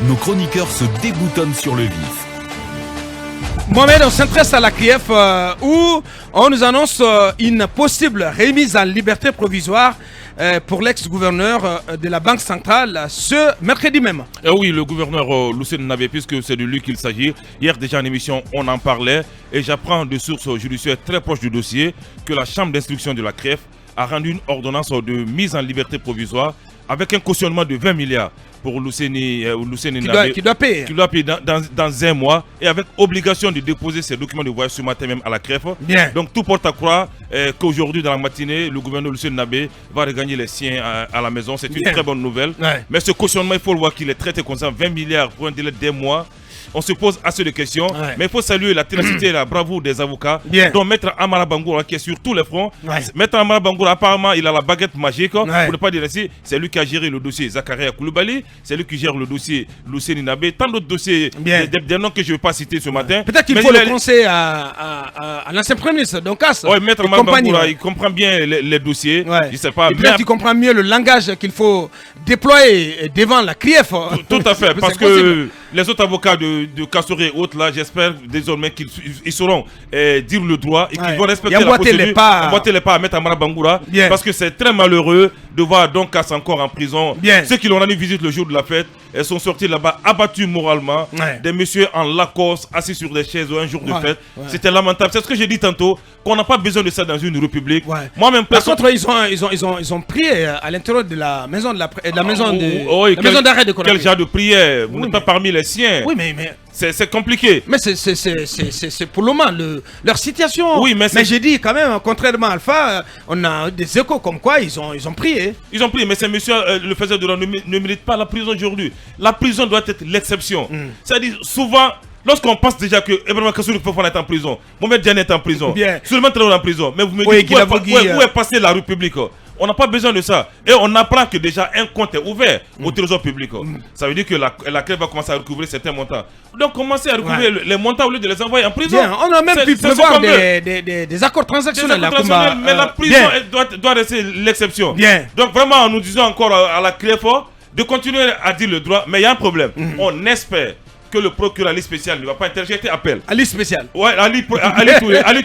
nos chroniqueurs se déboutonnent sur le vif. Mohamed, on s'intéresse à la CRIEF où on nous annonce une possible remise en liberté provisoire pour l'ex-gouverneur de la Banque centrale ce mercredi même. Oui, le gouverneur Lucien Nabé, puisque c'est de lui qu'il s'agit. Hier déjà en émission, on en parlait et j'apprends de sources judiciaires très proches du dossier que la chambre d'instruction de la CRIEF a rendu une ordonnance de mise en liberté provisoire avec un cautionnement de 20 milliards pour Lucien Nabé, qui doit payer dans un mois et avec obligation de déposer ses documents de voyage ce matin même à la CREF. Bien. Donc tout porte à croire qu'aujourd'hui dans la matinée, le gouverneur Lucien Nabé va regagner les siens à la maison. C'est une très bonne nouvelle. Ouais. Mais ce cautionnement, il faut le voir qu'il est traité comme ça, 20 milliards pour un délai d'un mois. On se pose assez de questions, mais il faut saluer la ténacité et la bravoure des avocats. Bien. Donc Maître Amara Bangoura qui est sur tous les fronts. Ouais. Maître Amara Bangoura, apparemment, il a la baguette magique. Ouais. Pour ne pas dire ainsi, c'est lui qui a géré le dossier Zakaria Koulibaly, c'est lui qui gère le dossier Lucien Nabé, tant d'autres dossiers, des noms que je ne vais pas citer ce matin. Peut-être qu'il faut le conseil à l'ancien premier ministre, Doncas. Oui, Maître Amara Bangoura, il comprend bien les dossiers. Ouais. Je sais pas. Peut-être qu'il comprend mieux le langage qu'il faut déployer devant la CRIEF. Tout à fait, parce que les autres avocats de Kassoré et autres, là, j'espère désormais qu'ils sauront dire le droit et qu'ils vont respecter la procédure. Emboîter les pas à Maître Amara Bangoura, parce que c'est très malheureux de voir Doncas encore en prison. Ceux qui l'ont rendu visite le jour de la fête, elles sont sortis là-bas abattus moralement. Des messieurs en Lacoste, assis sur des chaises un jour de fête. C'était lamentable. C'est ce que j'ai dit tantôt, qu'on n'a pas besoin de ça dans une république. Moi-même, par contre, ils ont prié à l'intérieur de la maison de la maison d'arrêt de Conakry. Quel genre de prière? Vous n'êtes pas parmi les siens. Oui, mais c'est compliqué. Mais c'est pour le moment leur situation. Oui, mais j'ai dit quand même, contrairement à Alpha, on a des échos comme quoi ils ont prié. Ils ont prié, mais ces messieurs, le faiseur de l'ordre ne mérite pas la prison aujourd'hui. La prison doit être l'exception. C'est-à-dire, souvent, lorsqu'on pense déjà que Ibrahima Kassouri Fofana est en prison, Mohamed Diané est en prison, Souleymane Traoré est en prison, mais vous me dites où est passée la République? On n'a pas besoin de ça. Et on apprend que déjà un compte est ouvert au trésor public. Ça veut dire que la CREF va commencer à recouvrir certains montants. Donc commencer à recouvrir les montants au lieu de les envoyer en prison. On a même pu prévoir des accords transactionnels. Mais la prison doit rester l'exception. Donc vraiment, nous disons encore à la CREF de continuer à dire le droit, mais il y a un problème. On espère que le procureur Ali spécial ne va pas interjeter appel. Ali spécial. Ouais, Ali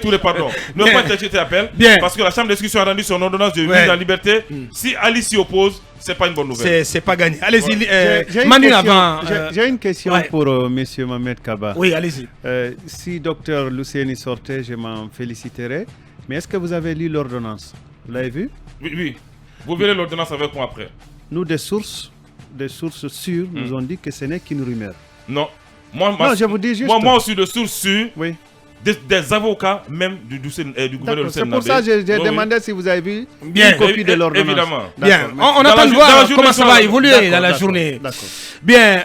Touré, pardon. Ne va pas interjeter appel. Parce que la chambre d'instruction a rendu son ordonnance de mise en liberté. Si Ali s'y oppose, c'est pas une bonne nouvelle. C'est pas gagné. Allez-y, Manu avant. J'ai une question pour monsieur Mohamed Kaba. Oui, allez-y. Si docteur Lucieni sortait, je m'en féliciterais. Mais est-ce que vous avez lu l'ordonnance? Vous l'avez vu? Oui. Vous verrez l'ordonnance avec moi après. Nous, des sources sûres nous ont dit que ce n'est qu'une rumeur. Non. Non, je vous dis juste. Moi aussi de sources sûres. Oui. Des avocats, même du gouverneur Lucien Nabé. C'est pour ça que j'ai demandé si vous avez vu une copie de l'ordonnance. Évidemment. Bien. On attend de voir comment ça va évoluer dans la journée. D'accord. Bien.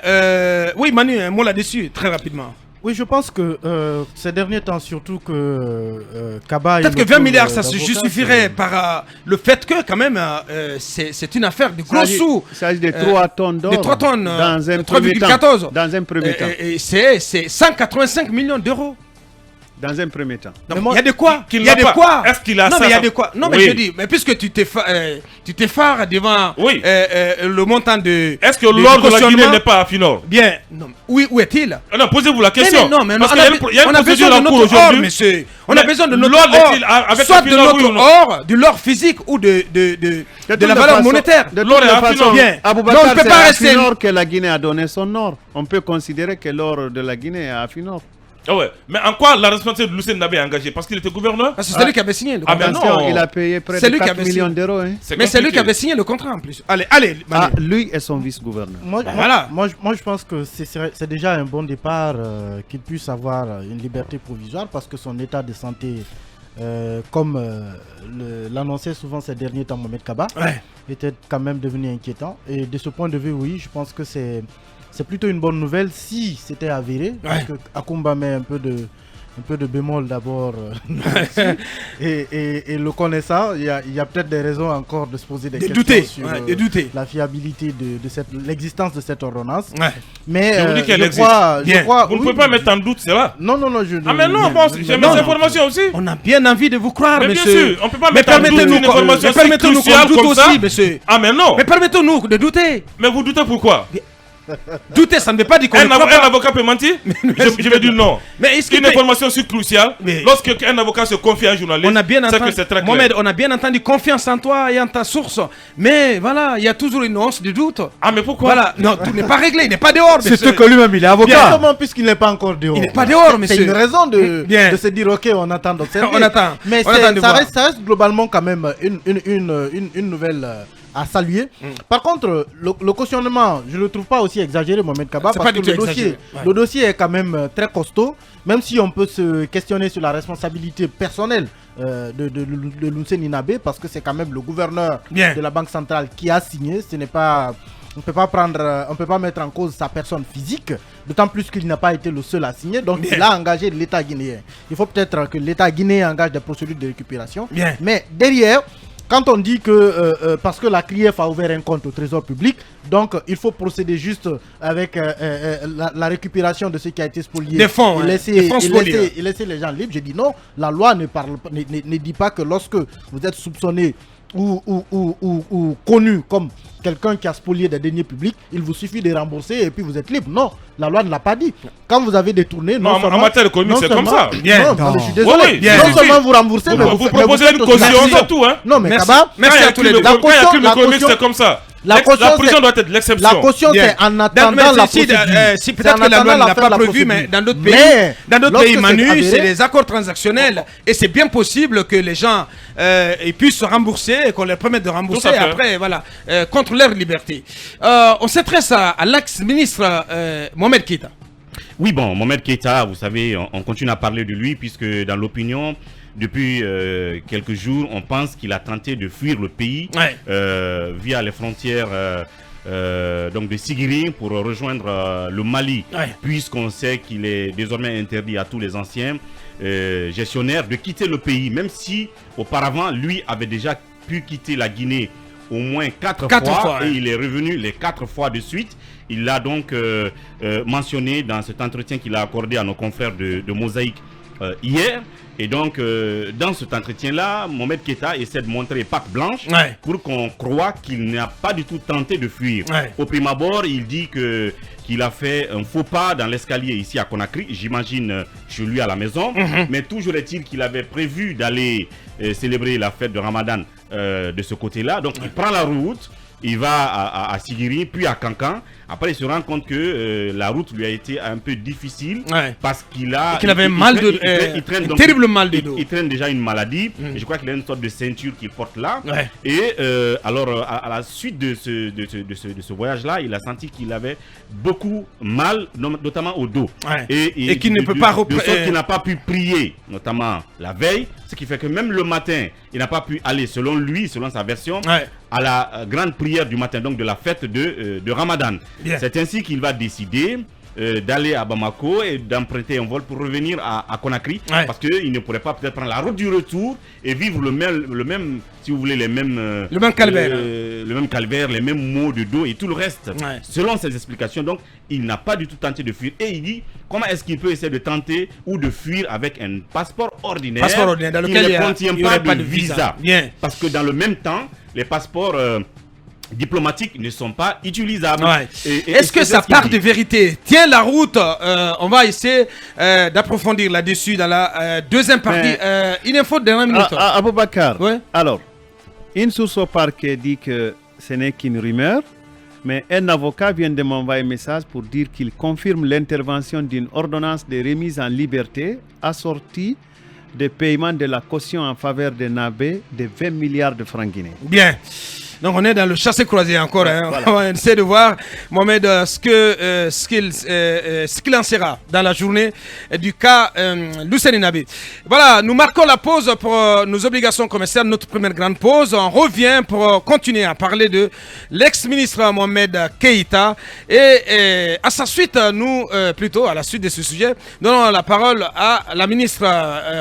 Oui, Manu, un mot là-dessus, très rapidement. Oui, je pense que ces derniers temps, surtout que Kaba... Peut-être que 20 milliards, ça se justifierait par le fait que, quand même, c'est une affaire de gros sous. Il s'agit de 3 tonnes d'or. De 3 tonnes. Dans un 3,14. Dans un premier temps. Et c'est 185 millions d'euros. Dans un premier temps. Il y a de quoi. Il y a de quoi. Est-ce qu'il a ça? Non, mais il y a de quoi. Non, mais je dis, mais puisque tu t'effares devant le montant de. Est-ce que l'or de la Guinée n'est pas à Finor? Bien. Non. Oui, où est-il? Non, posez-vous la question. Mais parce qu'il y a une procédure en cours aujourd'hui. Monsieur. On a besoin de notre or. Soit de notre or, de l'or physique ou de la valeur monétaire. De l'or est à Finor. Bien. Aboubacar, c'est à Finor que la Guinée a donné son or. On peut considérer que l'or de la Guinée est à Finor. Ah ouais, mais en quoi la responsabilité de Lucien Nabé est engagée? Parce qu'il était gouverneur? C'est lui qui avait signé le contrat. Non, il a payé près de 4 millions d'euros. Mais c'est lui qui avait signé le contrat en plus. Allez. Lui et son vice-gouverneur. Moi, je pense que c'est déjà un bon départ qu'il puisse avoir une liberté provisoire parce que son état de santé, comme l'annonçait souvent ces derniers temps Mohamed Kaba, était quand même devenu inquiétant. Et de ce point de vue, oui, je pense que c'est plutôt une bonne nouvelle si c'était avéré. Parce que Akumba met un peu de bémol d'abord. et le connaissant, il y a peut-être des raisons encore de se poser des questions sur la fiabilité de l'existence de cette ordonnance. Mais je crois... Vous ne pouvez pas mettre en doute cela. Non, je... Ah mais non, j'ai mes informations aussi. On a bien envie de vous croire, mais monsieur. bien sûr, on ne peut pas mettre en doute une information si cruciale comme ça. Monsieur. Ah mais non. Mais permettez-nous de douter. Mais vous doutez pourquoi? Douter, ça ne veut pas dire qu'on un avocat peut mentir. Je vais dire non. Mais une information si cruciale, lorsque un avocat se confie à un journaliste, c'est que c'est très clair. Mohamed, on a bien entendu confiance en toi et en ta source. Mais voilà, il y a toujours une nuance de doute. Ah, mais pourquoi? Voilà, non, tout n'est pas réglé, il n'est pas dehors. C'est ce que lui-même, il est avocat. Justement, puisqu'il n'est pas encore dehors. Il n'est pas dehors, monsieur. C'est une raison de se dire, ok, on attend d'observer. On attend. Mais ça reste globalement quand même une nouvelle à saluer. Par contre, le cautionnement, je ne le trouve pas aussi exagéré, Mohamed Kaba, parce que le dossier est quand même très costaud, même si on peut se questionner sur la responsabilité personnelle de Lucien Inabé, parce que c'est quand même le gouverneur de la Banque centrale qui a signé. Ce n'est pas... On ne peut pas mettre en cause sa personne physique, d'autant plus qu'il n'a pas été le seul à signer. Donc il a engagé l'État guinéen. Il faut peut-être que l'État guinéen engage des procédures de récupération. Mais derrière, quand on dit que parce que la CRIEF a ouvert un compte au Trésor public, donc il faut procéder juste avec la récupération de ce qui a été spolié. Des fonds, et laisser les gens libres. Je dis non, la loi ne dit pas que lorsque vous êtes soupçonné ou connu comme quelqu'un qui a spolié des deniers publics, il vous suffit de rembourser et puis vous êtes libre. Non, la loi ne l'a pas dit. Quand vous avez détourné, en matière économique, c'est comme ça. Je suis désolé. Non seulement vous remboursez, mais vous proposez une caution, c'est tout. Non, mais Kaba, merci à tous les deux. La caution, c'est comme ça. La prison doit être l'exception. La caution, c'est en attendant la procédure. Si peut-être que la loi ne l'a pas prévu, mais dans d'autres pays, Manu, c'est des accords transactionnels. Et c'est bien possible que les gens puissent se rembourser et qu'on leur permette de rembourser après, voilà, contre leur liberté. On s'adresse à l'ex-ministre Mohamed Keïta. Oui, bon, Mohamed Keïta, vous savez, on continue à parler de lui puisque dans l'opinion, depuis quelques jours, on pense qu'il a tenté de fuir le pays via les frontières donc de Sigiri pour rejoindre le Mali, puisqu'on sait qu'il est désormais interdit à tous les anciens gestionnaires de quitter le pays, même si auparavant, lui avait déjà pu quitter la Guinée au moins 4 fois et il est revenu les 4 fois de suite. Il l'a donc mentionné dans cet entretien qu'il a accordé à nos confrères de Mosaïque hier. Et donc, dans cet entretien-là, Mohamed Keïta essaie de montrer patte blanche pour qu'on croie qu'il n'a pas du tout tenté de fuir. Au prime abord, il dit qu'il a fait un faux pas dans l'escalier ici à Conakry, j'imagine chez lui à la maison. Mais toujours est-il qu'il avait prévu d'aller célébrer la fête de Ramadan de ce côté-là. Donc, il prend la route. Il va à Sigiri, puis à Kankan. Après, il se rend compte que la route lui a été un peu difficile parce qu'il avait mal de terrible mal de dos. Il traîne déjà une maladie. Et je crois qu'il a une sorte de ceinture qu'il porte là. Et alors, à la suite de ce voyage-là, il a senti qu'il avait beaucoup mal, notamment au dos. Et qu'il ne peut pas de sorte qu'il n'a pas pu prier, notamment la veille. Ce qui fait que même le matin, il n'a pas pu aller, selon lui, selon sa version, à la grande prière du matin, donc de la fête de Ramadan. C'est ainsi qu'il va décider d'aller à Bamako et d'emprunter un vol pour revenir à Conakry, parce qu'il ne pourrait pas peut-être prendre la route du retour et vivre le même si vous voulez, le même calvaire, les mêmes maux de dos et tout le reste. Selon ses explications, donc, il n'a pas du tout tenté de fuir. Et il dit, comment est-ce qu'il peut essayer de tenter ou de fuir avec un passeport ordinaire, dans lequel il ne contient pas de visa. Parce que dans le même temps, les passeports diplomatiques ne sont pas utilisables. Est-ce que sa part de vérité tient la route? On va essayer d'approfondir là-dessus dans la deuxième partie. Une info de 1 minute. Aboubakar, alors, une source au parquet dit que ce n'est qu'une rumeur, mais un avocat vient de m'envoyer un message pour dire qu'il confirme l'intervention d'une ordonnance de remise en liberté assortie de paiement de la caution en faveur de Nabé de 20 milliards de francs guinéens. Bien. Donc on est dans le chassé-croisé encore. On va essayer de voir, Mohamed, ce qu'il en sera dans la journée du cas Lucien Inabé. Voilà, nous marquons la pause pour nos obligations commerciales, notre première grande pause. On revient pour continuer à parler de l'ex-ministre Mohamed Keïta. Et à sa suite, plutôt à la suite de ce sujet, donnons la parole à la ministre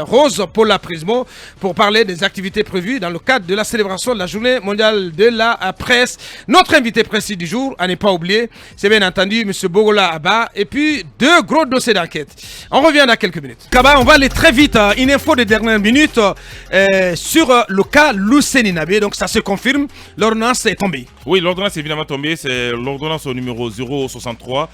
Rose Paula Prismo pour parler des activités prévues dans le cadre de la célébration de la journée mondiale de la presse. Notre invité précis du jour, à ne pas oublier, c'est bien entendu M. Bogola Abba, et puis 2 gros dossiers d'enquête. On revient dans quelques minutes. Kaba, on va aller très vite. Une info de dernière minute sur le cas Luceni Nabé. Donc ça se confirme, l'ordonnance est tombée. Oui, l'ordonnance est évidemment tombée, c'est l'ordonnance au numéro 063.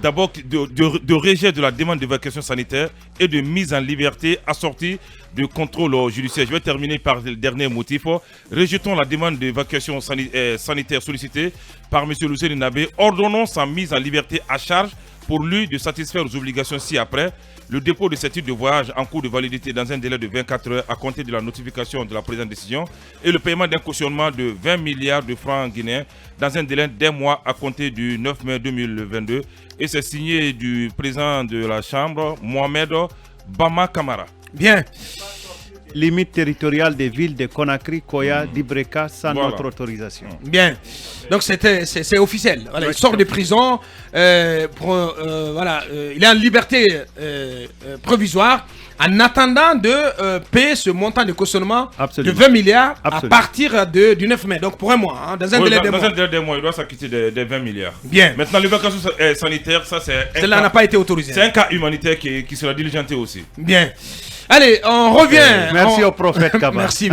D'abord de rejet de la demande d'évacuation sanitaire et de mise en liberté assortie de contrôle judiciaire. Je vais terminer par le dernier motif. Rejetons la demande d'évacuation sanitaire sollicitée par M. Luceni Nabé. Ordonnons sa mise en liberté à charge pour lui de satisfaire aux obligations ci-après. Le dépôt de ce titre de voyage en cours de validité dans un délai de 24 heures à compter de la notification de la présente décision et le paiement d'un cautionnement de 20 milliards de francs guinéens dans un délai d'1 mois à compter du 9 mai 2022. Et c'est signé du président de la Chambre, Mohamed Bama Kamara. Bien. Limite territoriale des villes de Conakry, Koya, d'Ibreka sans notre autorisation. Bien. Donc c'est officiel. Voilà, il sort de prison. Il est en liberté provisoire en attendant de payer ce montant de cautionnement de 20 milliards à partir du 9 mai. Donc pour un mois, dans un délai de mois. Il doit s'acquitter des 20 milliards. Bien. Maintenant, l'évacuation sanitaire, ça c'est... Cela n'a pas été autorisé. C'est un cas humanitaire qui sera diligenté aussi. Bien. Allez, on revient. Merci au prophète Kaba. Merci.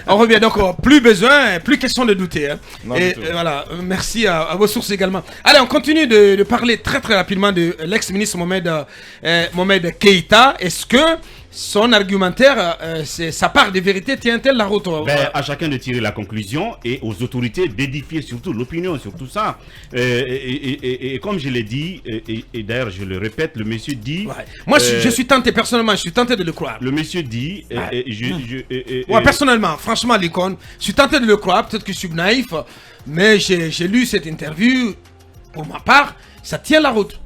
On revient donc, plus besoin, plus question de douter. Hein. Et voilà, merci à vos sources également. Allez, on continue de parler très rapidement de l'ex-ministre Mohamed Keïta. Est-ce que son argumentaire, sa part de vérité tient-elle la route? À chacun de tirer la conclusion et aux autorités d'édifier surtout l'opinion sur tout ça. Et comme je l'ai dit, et d'ailleurs je le répète, le monsieur dit... Ouais. Moi je suis tenté, personnellement, je suis tenté de le croire. Le monsieur dit... personnellement, franchement, l'icône, je suis tenté de le croire, peut-être que je suis naïf, mais j'ai lu cette interview, pour ma part, ça tient la route.